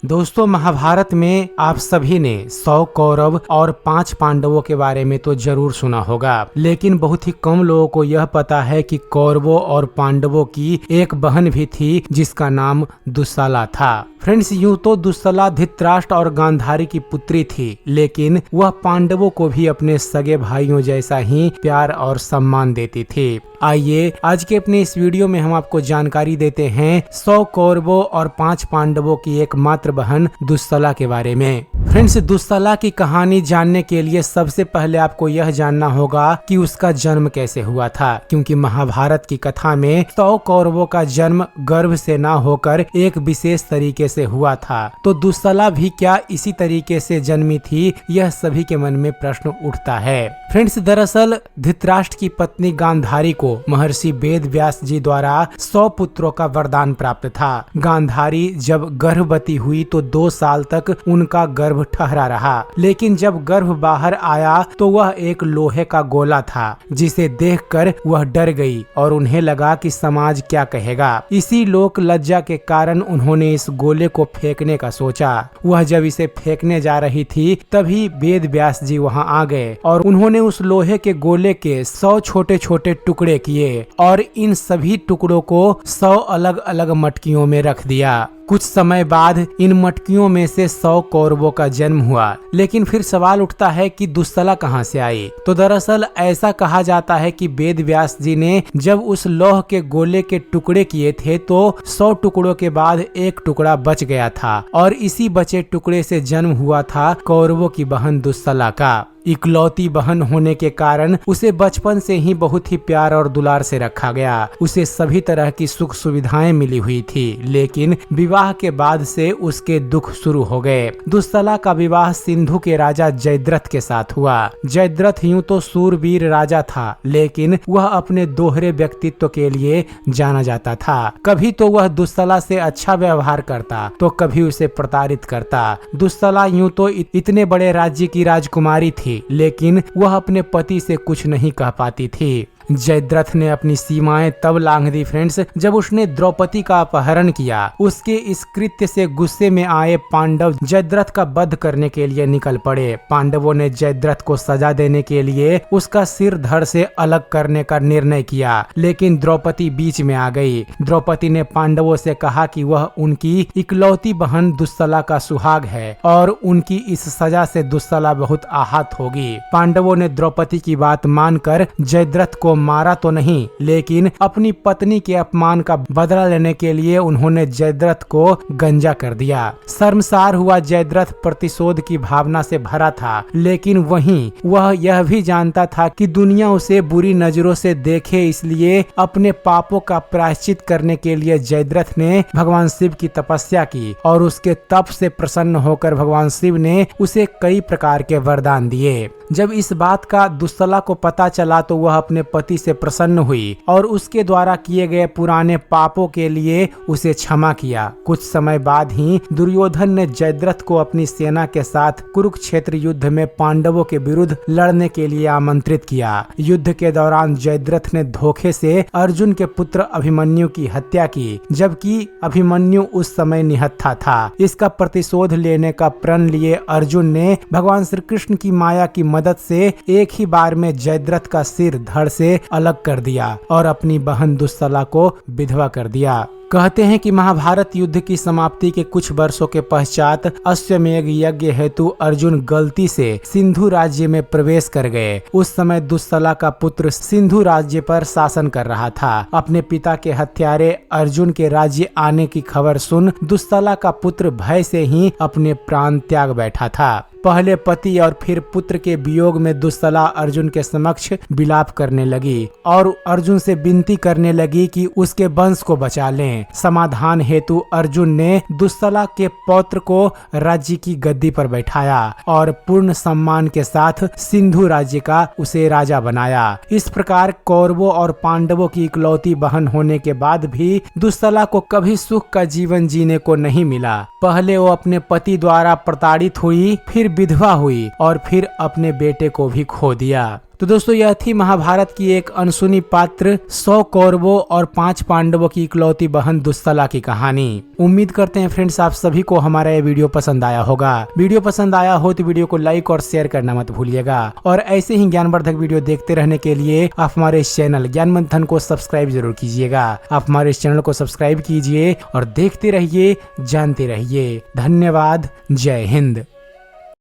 दोस्तों, महाभारत में आप सभी ने 100 कौरव और 5 पांडवों के बारे में तो जरूर सुना होगा, लेकिन बहुत ही कम लोगों को यह पता है कि कौरवों और पांडवों की एक बहन भी थी जिसका नाम दुस्साला था। फ्रेंड्स, यूं तो दुस्साला धृतराष्ट्र और गांधारी की पुत्री थी, लेकिन वह पांडवों को भी अपने सगे भाइयों जैसा ही प्यार और सम्मान देती थी। आइए आज के अपने इस वीडियो में हम आपको जानकारी देते हैं 100 कौरवों और 5 पांडवों की एकमात्र बहन दुस्साला के बारे में। फ्रेंड्स, दुस्साला की कहानी जानने के लिए सबसे पहले आपको यह जानना होगा कि उसका जन्म कैसे हुआ था, क्योंकि महाभारत की कथा में 100 कौरवों का जन्म गर्भ से न होकर एक विशेष तरीके से हुआ था। तो दुस्साला भी क्या इसी तरीके से जन्मी थी, यह सभी के मन में प्रश्न उठता है। फ्रेंड्स, दरअसल धृतराष्ट्र की पत्नी गांधारी को महर्षि वेद व्यास जी द्वारा 100 पुत्रों का वरदान प्राप्त था। गांधारी जब गर्भवती हुई तो 2 साल तक उनका गर्भ ठहरा रहा, लेकिन जब गर्भ बाहर आया तो वह एक लोहे का गोला था, जिसे देखकर वह डर गई और उन्हें लगा कि समाज क्या कहेगा। इसी लोक लज्जा के कारण उन्होंने इस गोले को फेंकने का सोचा। वह जब इसे फेंकने जा रही थी तभी वेद व्यास जी वहां आ गए और उन्होंने उस लोहे के गोले के 100 छोटे छोटे टुकड़े किए और इन सभी टुकड़ों को 100 अलग अलग मटकियों में रख दिया। कुछ समय बाद इन मटकियों में से 100 कौरवों का जन्म हुआ। लेकिन फिर सवाल उठता है कि दुस्साला कहां से आई? तो दरअसल ऐसा कहा जाता है कि वेद व्यास जी ने जब उस लौह के गोले के टुकड़े किए थे तो 100 टुकड़ों के बाद एक टुकड़ा बच गया था और इसी बचे टुकड़े से जन्म हुआ था कौरवों की बहन दुस्साला का। इकलौती बहन होने के कारण उसे बचपन से ही बहुत ही प्यार और दुलार से रखा गया। उसे सभी तरह की सुख सुविधाएं मिली हुई थी, लेकिन विवाह के बाद से उसके दुख शुरू हो गए। दुस्साला का विवाह सिंधु के राजा जयद्रथ के साथ हुआ। जयद्रथ यूं तो सूरवीर राजा था, लेकिन वह अपने दोहरे व्यक्तित्व के लिए जाना जाता था। कभी तो वह दुस्साला से अच्छा व्यवहार करता तो कभी उसे प्रताड़ित करता। दुस्साला यूं तो इतने बड़े राज्य की राजकुमारी थी, लेकिन वह अपने पति से कुछ नहीं कह पाती थी। जयद्रथ ने अपनी सीमाएं तब लांघ दी फ्रेंड्स, जब उसने द्रौपदी का अपहरण किया। उसके इस कृत्य से गुस्से में आए पांडव जयद्रथ का वध करने के लिए निकल पड़े। पांडवों ने जयद्रथ को सजा देने के लिए उसका सिर धड़ से अलग करने का निर्णय किया, लेकिन द्रौपदी बीच में आ गई। द्रौपदी ने पांडवों से कहा कि वह उनकी इकलौती बहन दुस्साला का सुहाग है और उनकी इस सजा से दुस्साला बहुत आहत होगी। पांडवों ने द्रौपदी की बात मानकर जयद्रथ को मारा तो नहीं, लेकिन अपनी पत्नी के अपमान का बदला लेने के लिए उन्होंने जयद्रथ को गंजा कर दिया। शर्मसार हुआ जयद्रथ प्रतिशोध की भावना से भरा था, लेकिन वहीं वह यह भी जानता था कि दुनिया उसे बुरी नजरों से देखे, इसलिए अपने पापों का प्रायश्चित करने के लिए जयद्रथ ने भगवान शिव की तपस्या की और उसके तप से प्रसन्न होकर भगवान शिव ने उसे कई प्रकार के वरदान दिए। जब इस बात का दुस्साला को पता चला तो वह अपने पति से प्रसन्न हुई और उसके द्वारा किए गए पुराने पापों के लिए उसे क्षमा किया। कुछ समय बाद ही दुर्योधन ने जयद्रथ को अपनी सेना के साथ कुरुक्षेत्र युद्ध में पांडवों के विरुद्ध लड़ने के लिए आमंत्रित किया। युद्ध के दौरान जयद्रथ ने धोखे से अर्जुन के पुत्र अभिमन्यु की हत्या की, जबकि अभिमन्यु उस समय निहत्था था। इसका प्रतिशोध लेने का प्रण लिए अर्जुन ने भगवान श्री कृष्ण की माया की मदद से एक ही बार में जयद्रथ का सिर धड़ से अलग कर दिया और अपनी बहन दुस्साला को विधवा कर दिया। कहते हैं कि महाभारत युद्ध की समाप्ति के कुछ वर्षों के पश्चात अश्वमेध यज्ञ हेतु अर्जुन गलती से सिंधु राज्य में प्रवेश कर गए। उस समय दुस्साला का पुत्र सिंधु राज्य पर शासन कर रहा था। अपने पिता के हत्यारे अर्जुन के राज्य आने की खबर सुन दुस्साला का पुत्र भय से ही अपने प्राण त्याग बैठा था। पहले पति और फिर पुत्र के वियोग में दुस्साला अर्जुन के समक्ष विलाप करने लगी और अर्जुन से विनती करने लगी कि उसके वंश को बचा लें। समाधान हेतु अर्जुन ने दुस्साला के पौत्र को राज्य की गद्दी पर बैठाया और पूर्ण सम्मान के साथ सिंधु राज्य का उसे राजा बनाया। इस प्रकार कौरवों और पांडवों की इकलौती बहन होने के बाद भी दुस्साला को कभी सुख का जीवन जीने को नहीं मिला। पहले वो अपने पति द्वारा प्रताड़ित हुई, फिर फिर विधवा हुई और फिर अपने बेटे को भी खो दिया। तो दोस्तों यह थी महाभारत की एक अनसुनी पात्र 100 कौरवों और 5 पांडवों की इकलौती बहन दुस्सला की कहानी। उम्मीद करते हैं फ्रेंड्स आप सभी को हमारा ये वीडियो पसंद आया होगा। वीडियो पसंद आया हो तो वीडियो को लाइक और शेयर करना मत भूलिएगा और ऐसे ही ज्ञानवर्धक वीडियो देखते रहने के लिए आप हमारे इस चैनल ज्ञान मंथन को सब्सक्राइब जरूर कीजिएगा। आप हमारे इस चैनल को सब्सक्राइब कीजिए और देखते रहिए, जानते रहिए। धन्यवाद। जय हिंद।